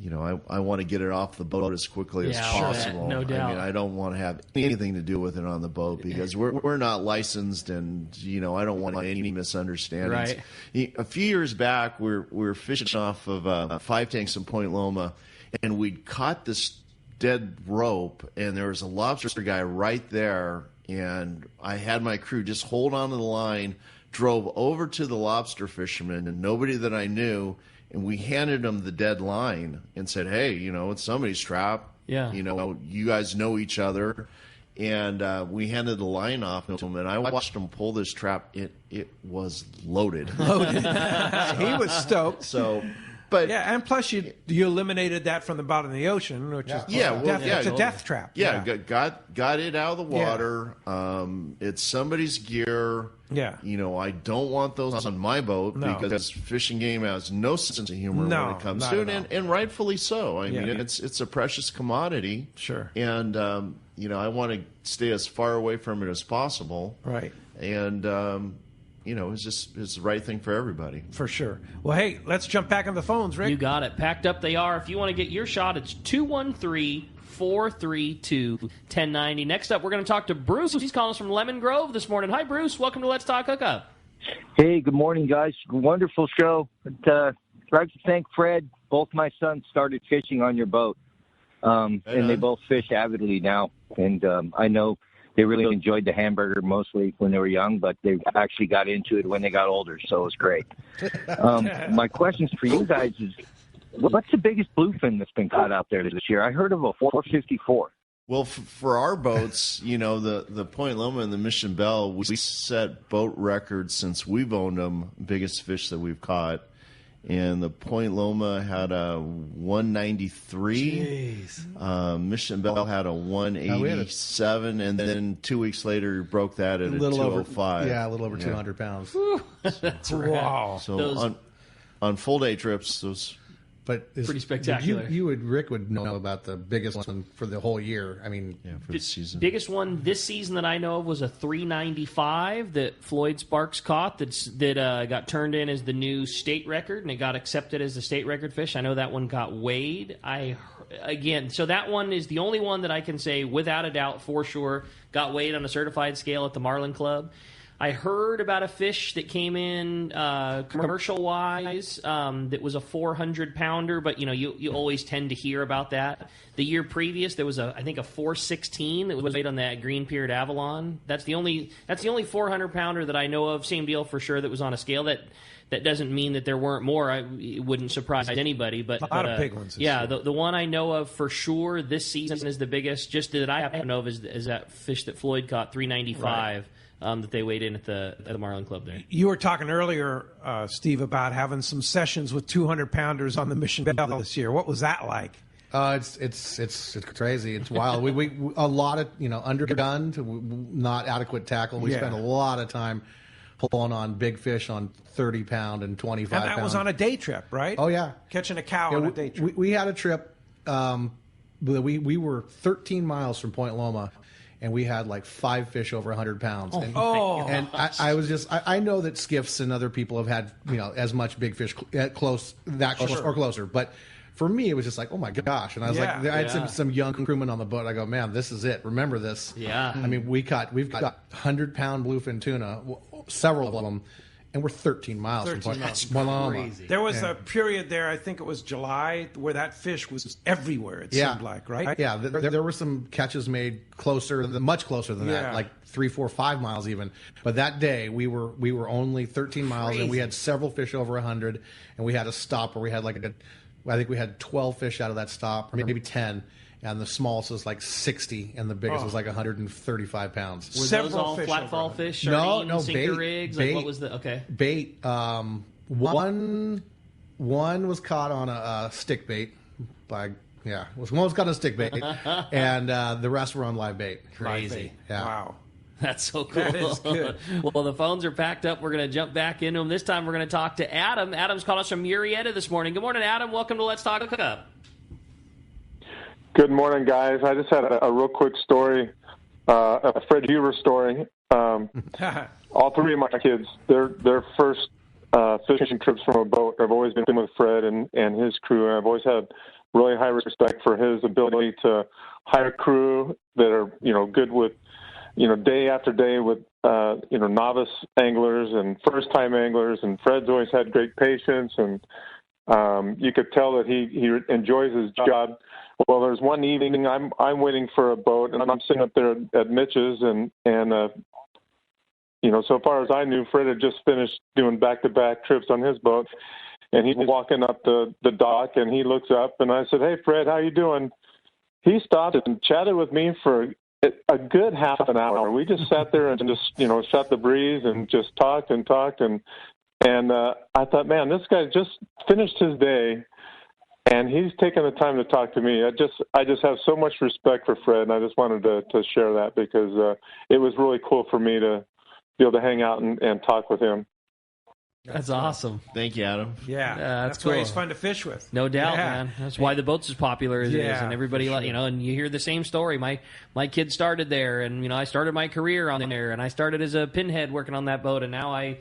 I want to get it off the boat as quickly as possible. No doubt. I mean, I don't want to have anything to do with it on the boat because we're not licensed, and I don't want any misunderstandings. Right. A few years back, we're fishing off of 5 tanks in Point Loma, and we'd caught this dead rope, and there was a lobster guy right there, and I had my crew just hold on to the line, drove over to the lobster fisherman, and nobody that I knew. And we handed them the dead line and said, hey, it's somebody's trap. Yeah. You guys know each other. And we handed the line off to him, and I watched him pull this trap. It was loaded. He was stoked. But and plus you eliminated that from the bottom of the ocean, which is it's a death trap. Yeah, got it out of the water. It's somebody's gear. Yeah. I don't want those on my boat because fishing game has no sense of humor when it comes to it, and rightfully so. I mean, it's a precious commodity. Sure. And I want to stay as far away from it as possible. Right. And it's the right thing for everybody. For sure. Well, hey, let's jump back on the phones, Rick. You got it. Packed up they are. If you want to get your shot, it's 213-432-1090. Next up, we're going to talk to Bruce. He's calling us from Lemon Grove this morning. Hi, Bruce. Welcome to Let's Talk Hookup. Hey, good morning, guys. Wonderful show. I'd like to thank Fred. Both my sons started fishing on your boat, and they both fish avidly now. And I know they really enjoyed the hamburger mostly when they were young, but they actually got into it when they got older, so it was great. My questions for you guys is, what's the biggest bluefin that's been caught out there this year? I heard of a 454. Well, for our boats, the Point Loma and the Mission Belle, we set boat records since we've owned them, biggest fish that we've caught. And the Point Loma had a 193. Jeez. Mission Belle had a 187, and then 2 weeks later broke that at a 205. A little over 200 pounds. That's wow. So on full day trips, those. But pretty spectacular. Rick would know about the biggest one for the whole year. I mean, for the season. Biggest one this season that I know of was a 395 that Floyd Sparks caught that got turned in as the new state record, and it got accepted as the state record fish. I know that one got weighed. So that one is the only one that I can say without a doubt for sure got weighed on a certified scale at the Marlin Club. I heard about a fish that came in commercial-wise that was a 400-pounder, but you always tend to hear about that. The year previous, there was I think a 416 that was weighed on that Green Pier at Avalon. That's the only 400-pounder that I know of. Same deal for sure that was on a scale that doesn't mean that there weren't more. It wouldn't surprise anybody. But a lot of big ones. Yeah, the one I know of for sure this season is the biggest. Just that I happen to know of is that fish that Floyd caught, 395. Right. That they weighed in at the Marlin Club there. You were talking earlier, Steve, about having some sessions with 200-pounders on the Mission Belle this year. What was that like? It's crazy. It's wild. we a lot of undergunned, not adequate tackle. We spent a lot of time pulling on big fish on 30-pound and 25 pound. And that was on a day trip, right? Oh yeah, catching a cow on a day trip. We had a trip. We were 13 miles from Point Loma. And we had like 5 fish over 100 pounds. I was just, I know that skiffs and other people have had, as much big fish close or closer. But for me, it was just like, oh my gosh. And I was I had some young crewmen on the boat. I go, man, this is it. Remember this. Yeah. I mean, we've got 100-pound bluefin tuna, several of them. And we're 13 miles from Point Loma. There was a period there, I think it was July, where that fish was everywhere, it seemed like, right? Yeah, there were some catches made much closer than that, like 3, 4, 5 miles even. But that day, we were only 13 miles, and we had several fish over 100, and we had a stop where we had I think we had 12 fish out of that stop, or maybe 10. And the smallest was like 60, and the biggest was like 135 pounds. Were those all flatfall fish? No, bait. Rigs? Bait. Like what was the bait? One was caught on a stick bait. One was caught on a stick bait, and the rest were on live bait. Crazy! Yeah. Wow. That's so cool. That is good. Well, the phones are packed up. We're going to jump back into them. This time we're going to talk to Adam. Adam's calling us from Murrieta this morning. Good morning, Adam. Welcome to Let's Talk Hookup. Good morning, guys. I just had a real quick story, a Fred Huber story. All 3 of my kids, their first fishing trips from a boat have always been with Fred and his crew. And I've always had really high respect for his ability to hire crew that are, good with, day after day with, novice anglers and first-time anglers. And Fred's always had great patience, and you could tell that he enjoys his job. Well, there's one evening I'm waiting for a boat, and I'm sitting up there at Mitch's, and so far as I knew, Fred had just finished doing back-to-back trips on his boat, and he's walking up the dock, and he looks up, and I said, "Hey, Fred, how you doing?" He stopped and chatted with me for a good half an hour. We just sat there and just, shot the breeze and just talked, and I thought, man, this guy just finished his day, and he's taking the time to talk to me. I just have so much respect for Fred, and I just wanted to share that because it was really cool for me to be able to hang out and talk with him. That's awesome. Thank you, Adam. Yeah, that's why cool. he's fun to fish with. No doubt, man. That's why the boat's as popular as it is, and everybody, sure. And you hear the same story. My kid started there, and I started my career on there, and I started as a pinhead working on that boat, and now I,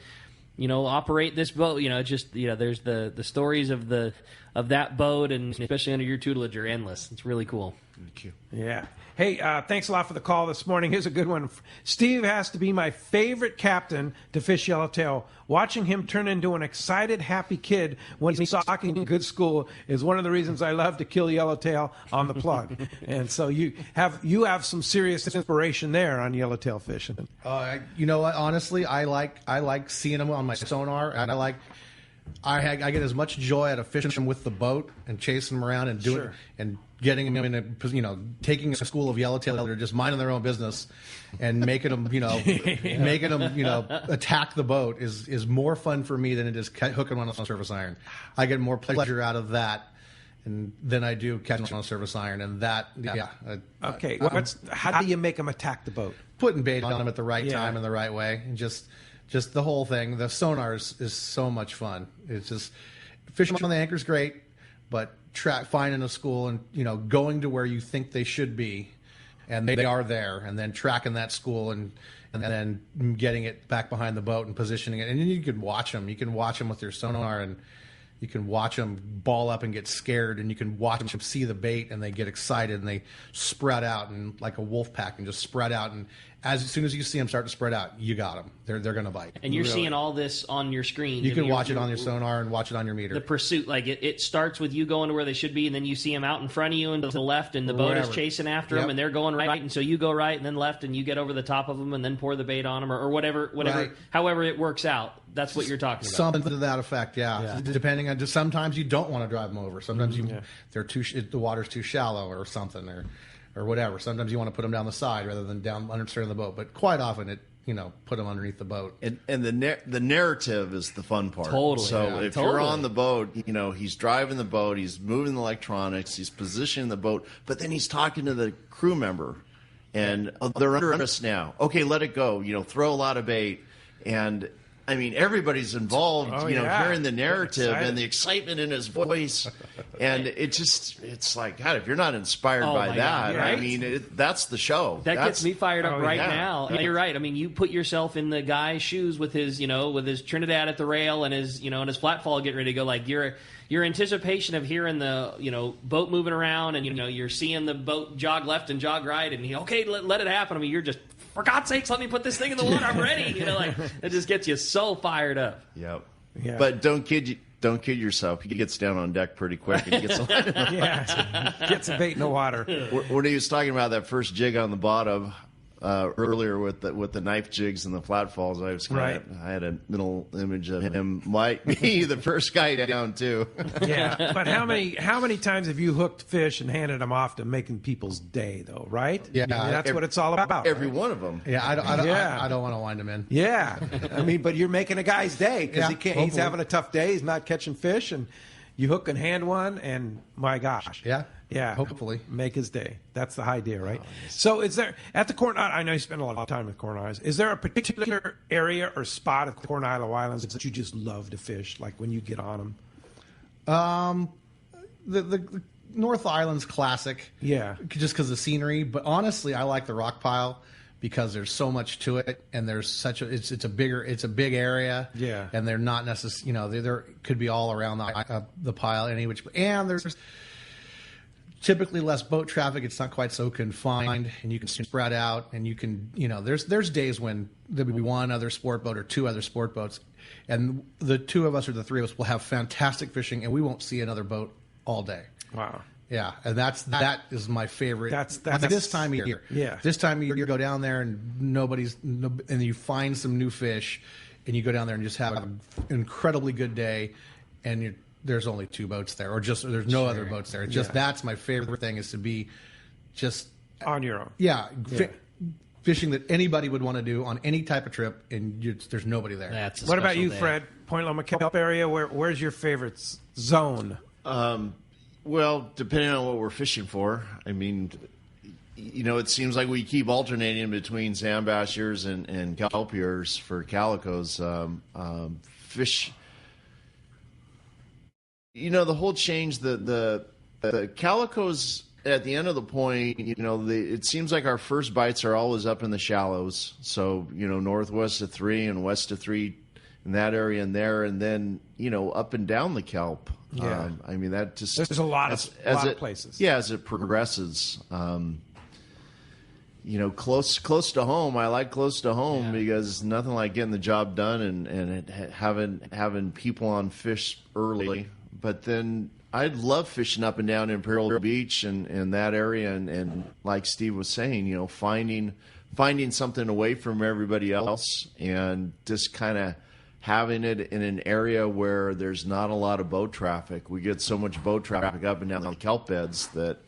operate this boat. There's the stories of that boat, and especially under your tutelage, are endless. It's really cool. Thank you. Yeah. Hey, thanks a lot for the call this morning. Here's a good one. Steve has to be my favorite captain to fish yellowtail. Watching him turn into an excited, happy kid when he's talking in good school is one of the reasons I love to kill yellowtail on the plug. And so you have some serious inspiration there on yellowtail fishing. You know what? Honestly, I like seeing them on my sonar, and I get as much joy out of fishing them with the boat and chasing them around and doing and getting them in taking a school of yellowtail that are just minding their own business and making them attack the boat is more fun for me than it is hooking one on a surface iron. I get more pleasure out of that than I do catching on a surface iron, and that okay. How do you make them attack the boat? Putting bait on them at the right time and the right way, and just the whole thing. The sonar is so much fun. It's just fishing on the anchor is great, but finding a school and going to where you think they should be, and they are there, and then tracking that school and then getting it back behind the boat and positioning it, and then you can watch them. You can watch them with your sonar, and you can watch them ball up and get scared, and you can watch them see the bait and they get excited and they spread out and like a wolf pack and just spread out, and as soon as you see them start to spread out, you got them. They're going to bite. And you're seeing all this on your screen. You can watch it on your sonar and watch it on your meter. The pursuit, like it starts with you going to where they should be, and then you see them out in front of you and to the left, and the boat is chasing after them, and they're going right, and so you go right and then left, and you get over the top of them and then pour the bait on them, or whatever, however it works out. That's what you're talking about. Something to that effect, yeah. Depending on, just sometimes you don't want to drive them over. Sometimes the water's too shallow or something, or whatever. Sometimes you want to put them down the side rather than down underneath the boat. But quite often put them underneath the boat. And the narrative is the fun part. Totally. So if you're on the boat, he's driving the boat, he's moving the electronics, he's positioning the boat, but then he's talking to the crew member, and they're under us now. Okay, let it go. Throw a lot of bait, and I mean, everybody's involved, hearing the narrative and the excitement in his voice. And it's like, God, if you're not inspired by that, I mean, that's the show. That gets me fired up now. And you're right. I mean, you put yourself in the guy's shoes with his, with his Trinidad at the rail and his, and his flatfall getting ready to go. Like your anticipation of hearing the, boat moving around, and, you're seeing the boat jog left and jog right, and okay, let it happen. I mean, you're just, for God's sakes, let me put this thing in the water. I'm ready. It just gets you so fired up. Yep. Yeah. But don't kid yourself. He gets down on deck pretty quick and gets gets a bait in the water. When he was talking about that first jig on the bottom earlier with the knife jigs and the flatfalls, I had a mental image of him might be the first guy down too. Yeah, but how many times have you hooked fish and handed them off to making people's day though? Right? Yeah, that's what it's all about. Every one of them. Yeah, I don't want to wind them in. Yeah, I mean, but you're making a guy's day because he's having a tough day. He's not catching fish, and you hook and hand one, and my gosh, yeah, hopefully make his day. That's the idea, right? So is there, at the Coronado, I know you spend a lot of time with Coronados, is there a particular area or spot at the Coronado Islands that you just love to fish, like when you get on them? The North Island's classic. Yeah. Just because of the scenery. But honestly, I like the rock pile because there's so much to it, and there's such it's a big area. Yeah. And they're not necessarily, there could be all around the pile any which, and there's typically less boat traffic. It's not quite so confined, and you can spread out. And you can, there's days when there'll be one other sport boat or two other sport boats, and the two of us or the three of us will have fantastic fishing, and we won't see another boat all day. Wow. Yeah, and that is my favorite. That's this time of year. Yeah, this time of year, you go down there and and you find some new fish, and you go down there and just have an incredibly good day, and there's only two boats there, or there's no other boats there. It's just that's my favorite thing, is to be just on your own. Yeah, fishing that anybody would want to do on any type of trip, and there's nobody there. What about you, Fred? Point Loma Kelp area. Where's your favorite zone? Well, depending on what we're fishing for, I mean, it seems like we keep alternating between sandbassers and kelpiers for calicos. Fish, the whole change, the calicos at the end of the point, it seems like our first bites are always up in the shallows. So, northwest of 3 and west of 3 in that area and there, and then, up and down the kelp. Yeah. I mean, that just... There's a lot of places. Yeah, as it progresses. Close to home. I like close to home because nothing like getting the job done and having people on fish early. But then I'd love fishing up and down Imperial Beach and that area, and like Steve was saying, finding something away from everybody else and just kind of having it in an area where there's not a lot of boat traffic. We get so much boat traffic up and down the kelp beds that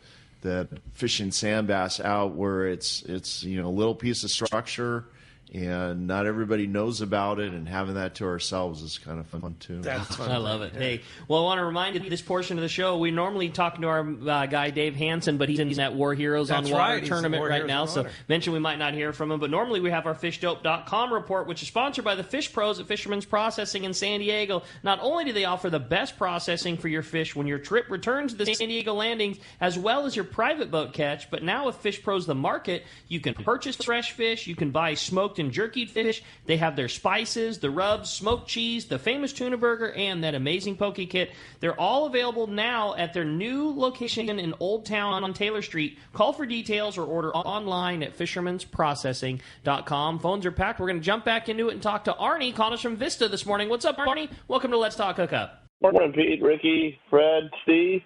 fishing sand bass out where it's a little piece of structure and not everybody knows about it, and having that to ourselves is kind of fun too. That's fun. I love it. Hey, well, I want to remind you this portion of the show, we normally talk to our guy Dave Hansen, but he's in that War Heroes on Water tournament right now, so eventually we might not hear from him. But normally we have our fishdope.com report, which is sponsored by the Fish Pros at Fisherman's Processing in San Diego. Not only do they offer the best processing for your fish when your trip returns to the San Diego landings, as well as your private boat catch, but now with Fish Pros the Market, you can purchase fresh fish, you can buy smoked and jerkied fish. They have their spices, the rubs, smoked cheese, the famous tuna burger, and that amazing poke kit. They're all available now at their new location in Old Town on Taylor Street. Call for details or order online at fishermansprocessing.com. Phones are packed. We're going to jump back into it and talk to Arnie, calling us from Vista this morning. What's up, Arnie? Welcome to Let's Talk Hookup. Morning, Pete, Ricky, Fred, Steve.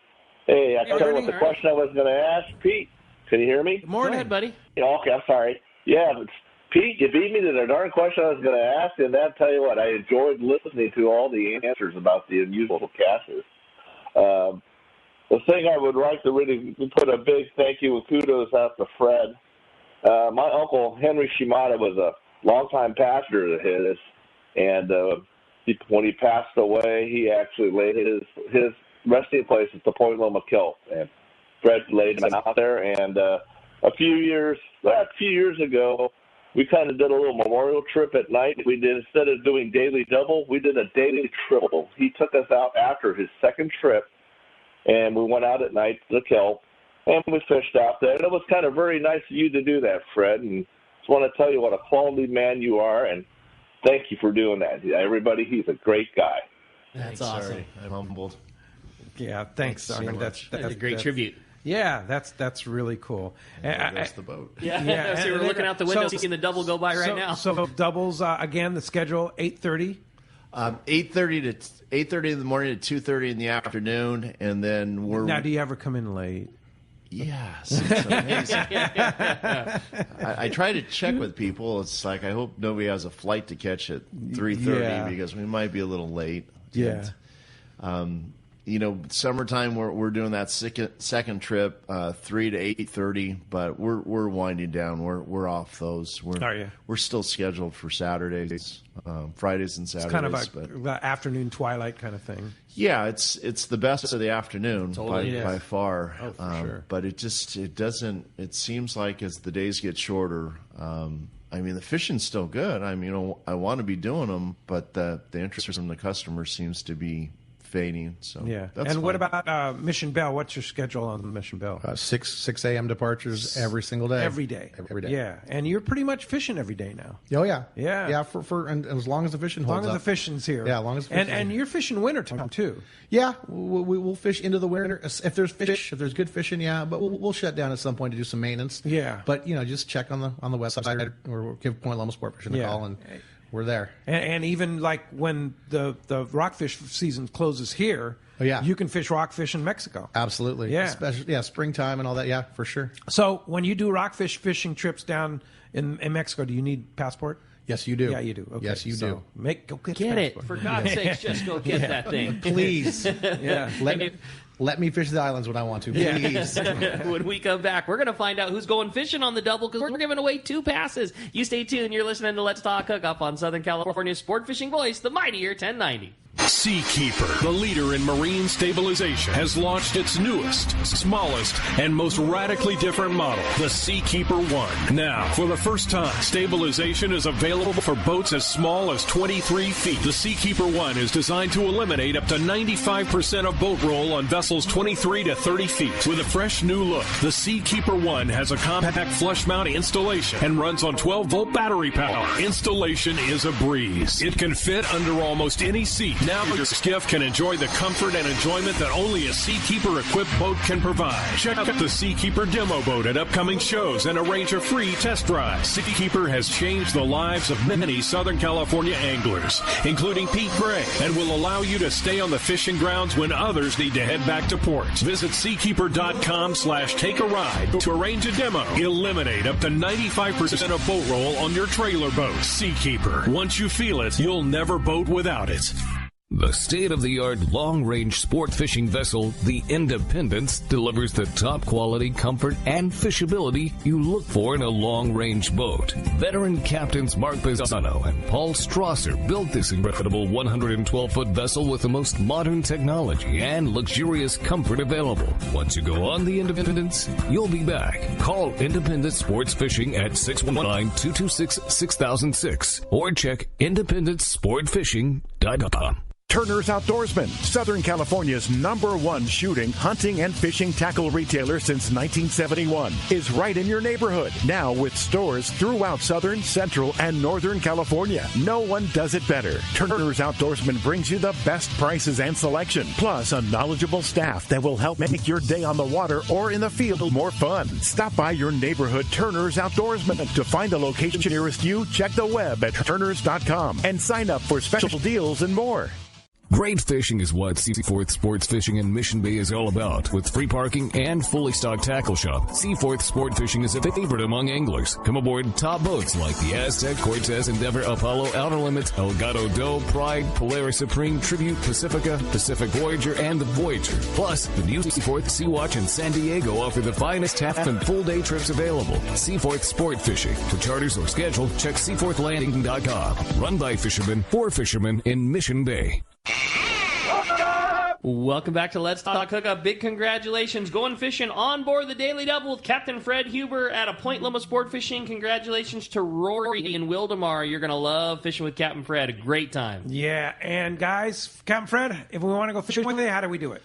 Hey, I tell you what the question I was going to ask. Pete, can you hear me? Good morning. Go ahead, buddy. Okay, I'm sorry. Yeah, Pete, you beat me to the darn question I was going to ask, and I'll tell you what, I enjoyed listening to all the answers about the unusual catches. The thing I would like to really put a big thank you and kudos out to Fred. My uncle, Henry Shimada, was a longtime pastor of his, and when he passed away, he actually laid his resting place at the Point Loma Kelp, and Fred laid him out there, and a few years ago, we kind of did a little memorial trip at night. We did, instead of doing daily double, we did a daily triple. He took us out after his second trip, and we went out at night to the kelp, and we fished out there. And it was kind of very nice of you to do that, Fred. And just want to tell you what a quality man you are, and thank you for doing that. Everybody, he's a great guy. That's awesome. Sorry. I'm humbled. Yeah, thanks, so Arnie. That's a great tribute. Yeah, that's really cool. There's the boat. Yeah, so we're looking out the window, seeing the double go by right now. So doubles again. The schedule 8:30. 8:30 in the morning to 2:30 in the afternoon, and then we're. Now, do you ever come in late? Yes, it's amazing. I try to check with people. It's like I hope nobody has a flight to catch at 3:30 because we might be a little late. Yeah. And, summertime we're doing that second trip, 3 to 8:30, but we're winding down. We're off those. We're still scheduled for Saturdays, Fridays and Saturdays. It's kind of the afternoon twilight kind of thing. Yeah, it's the best of the afternoon by far. Oh, for sure. But it doesn't. It seems like as the days get shorter. The fishing's still good. I want to be doing them, but the interest from the customer seems to be fading. So Yeah. that's And what fine. about Mission Belle? What's your schedule on Mission Belle? 6 a.m. departures every single day. Every day. Every day. Yeah. And you're pretty much fishing every day now. Oh, yeah. Yeah. Yeah, and as long as the fishing As holds long as up. the fishing's here. Yeah, as long as the fishing's And you're fishing wintertime, too. Yeah, we'll fish into the winter. If there's good fishing, yeah, but we'll shut down at some point to do some maintenance. Yeah. But, just check on the website or give Point Loma Sport Fishing a call, and we're there. And even like when the rockfish season closes here, you can fish rockfish in Mexico. Absolutely. Yeah. Especially, springtime and all that. Yeah, for sure. So when you do rockfish fishing trips down in Mexico, do you need passport? Yes, you do. Yeah, you do. Okay. Yes, you do. Go get it. passport. For God's sakes, just go get that thing. Please. Yeah. Let me fish the islands when I want to, please. When we come back, we're going to find out who's going fishing on the double because we're giving away 2 passes. You stay tuned. You're listening to Let's Talk Hookup on Southern California's sport fishing voice, the mightier 1090. Seakeeper, the leader in marine stabilization, has launched its newest, smallest, and most radically different model, the Seakeeper 1. Now, for the first time, stabilization is available for boats as small as 23 feet. The Seakeeper 1 is designed to eliminate up to 95% of boat roll on vessels 23 to 30 feet. With a fresh new look, the Seakeeper 1 has a compact flush mount installation and runs on 12-volt battery power. Installation is a breeze. It can fit under almost any seat. Now your skiff can enjoy the comfort and enjoyment that only a Seakeeper-equipped boat can provide. Check out the Seakeeper demo boat at upcoming shows and arrange a free test drive. Seakeeper has changed the lives of many Southern California anglers, including Pete Gray, and will allow you to stay on the fishing grounds when others need to head back to port. Visit seakeeper.com/take-a-ride to arrange a demo. Eliminate up to 95% of boat roll on your trailer boat. Seakeeper. Once you feel it, you'll never boat without it. The state-of-the-art long-range sport fishing vessel, the Independence, delivers the top quality, comfort, and fishability you look for in a long-range boat. Veteran captains Mark Pisano and Paul Strasser built this incredible 112-foot vessel with the most modern technology and luxurious comfort available. Once you go on the Independence, you'll be back. Call Independence Sports Fishing at 619-226-6006 or check independencesportfishing.com. Turner's Outdoorsman, Southern California's #1 shooting, hunting, and fishing tackle retailer since 1971, is right in your neighborhood. Now with stores throughout Southern, Central, and Northern California. No one does it better. Turner's Outdoorsman brings you the best prices and selection, plus a knowledgeable staff that will help make your day on the water or in the field more fun. Stop by your neighborhood Turner's Outdoorsman. To find the location nearest you, check the web at turners.com and sign up for special deals and more. Great fishing is what Seaforth Sports Fishing in Mission Bay is all about. With free parking and fully stocked tackle shop, Seaforth Sport Fishing is a favorite among anglers. Come aboard top boats like the Aztec, Cortez, Endeavor, Apollo, Outer Limits, Elgato Doe, Pride, Polaris Supreme, Tribute, Pacifica, Pacific Voyager, and the Voyager. Plus, the new Seaforth Sea Watch and San Diego offer the finest half and full day trips available. Seaforth Sport Fishing. For charters or schedule, check seaforthlanding.com. Run by fishermen for fishermen in Mission Bay. Welcome back to Let's Talk Hookup. Big congratulations going fishing on board the Daily Double with Captain Fred Huber at a Point Loma Sport Fishing. Congratulations to Rory in Wildemar. You're going to love fishing with Captain Fred. A great time. Yeah, and guys, Captain Fred, if we want to go fishing with you, how do we do it?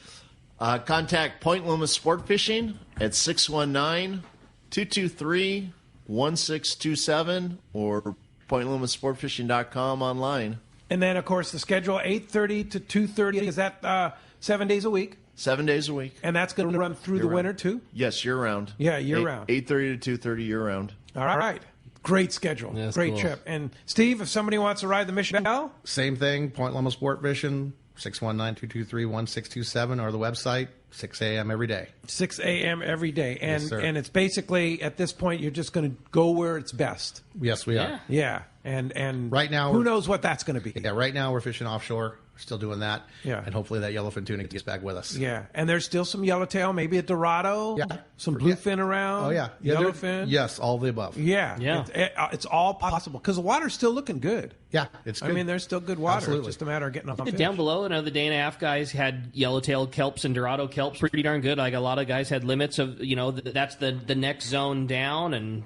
Contact Point Loma Sport Fishing at 619-223-1627 or pointlomasportfishing.com online. And then, of course, the schedule, 8:30 to 2:30. Is that 7 days a week? 7 days a week. And that's going to run through the winter, too? Yes, year-round. Yeah, year-round. 8:30 to 2:30 year-round. All right. Great schedule. That's Great cool. trip. And, Steve, if somebody wants to ride the Mission Belle? Same thing, Point Loma Sport Fishing, 619-223-1627, or the website, 6 a.m. every day. 6 a.m. every day. And Yes, sir. and it's basically, at this point, you're just going to go where it's best. Yes, we are. Yeah. And right now, who knows what that's going to be? Yeah, right now we're fishing offshore. We're still doing that. Yeah. And hopefully that yellowfin tuna gets back with us. Yeah. And there's still some yellowtail, maybe a Dorado, some bluefin around. Oh, yeah. Yellowfin. Yes, all the above. Yeah. Yeah. It's all possible because the water's still looking good. Yeah, it's good. I mean, there's still good water. Absolutely. It's just a matter of getting on fish. Down below, another day and a half guys had yellowtail kelps and Dorado kelps pretty darn good. Like a lot of guys had limits of, that's the next zone down and,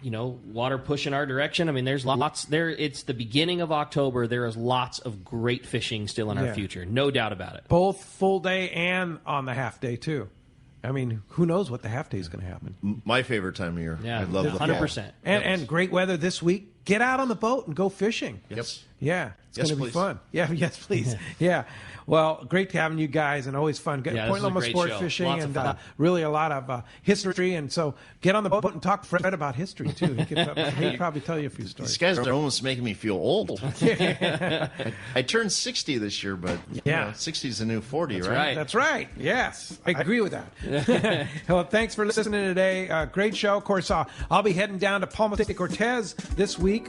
water pushing our direction. I mean, there's lots there. It's the beginning of October. There is lots of great fishing still in our future. future. No doubt about it. Both full day and on the half day, too. I mean, who knows what the half day is going to happen. My favorite time of year. Yeah, I love 100%. And great weather this week. Get out on the boat and go fishing. Yes. Yeah, it's Yes, going to be please. fun. Yeah, yes, please. Yeah. Well, great having you guys, and always fun. Yeah, Point Loma sport show. fishing, Lots and of fun. really a lot of history. And so get on the boat and talk to Fred about history, too. He'd probably tell you a few stories. These guys are almost making me feel old. I turned 60 this year, but Yeah. 60 is the new 40, right? That's right. Yes, I agree with that. Well, thanks for listening today. Great show. Of course, I'll be heading down to Palma de Cortez this week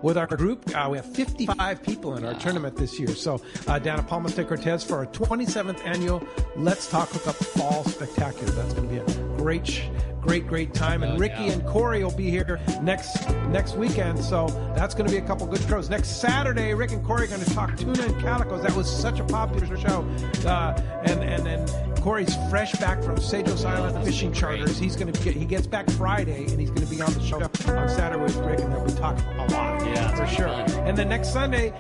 with our group. We have 55 people in our tournament this year. So down to Palma de Cortez for our 27th annual Let's Talk Hookup Fall Spectacular. That's going to be a great time. And Ricky and Corey will be here next weekend. So that's going to be a couple good shows. Next Saturday, Rick and Corey are going to talk tuna and calicos. That was such a popular show. And then Corey's fresh back from Sejos Island fishing charters. He gets back Friday, and he's going to be on the show on Saturday with Rick, and they'll be talking a lot. Yeah, for sure. And then next Sunday,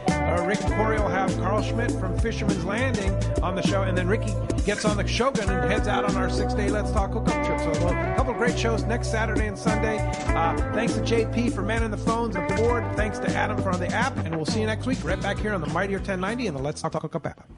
Rick and Corey will have Carl Schmidt from Fisherman's Landing on the show, and then Ricky gets on the Shogun and heads out on our 6-day Let's Talk Hookup trip. So a couple of great shows next Saturday and Sunday. Thanks to JP for manning the phones and the board. Thanks to Adam for on the app, and we'll see you next week right back here on the Mightier 1090 and the Let's Talk Hookup app.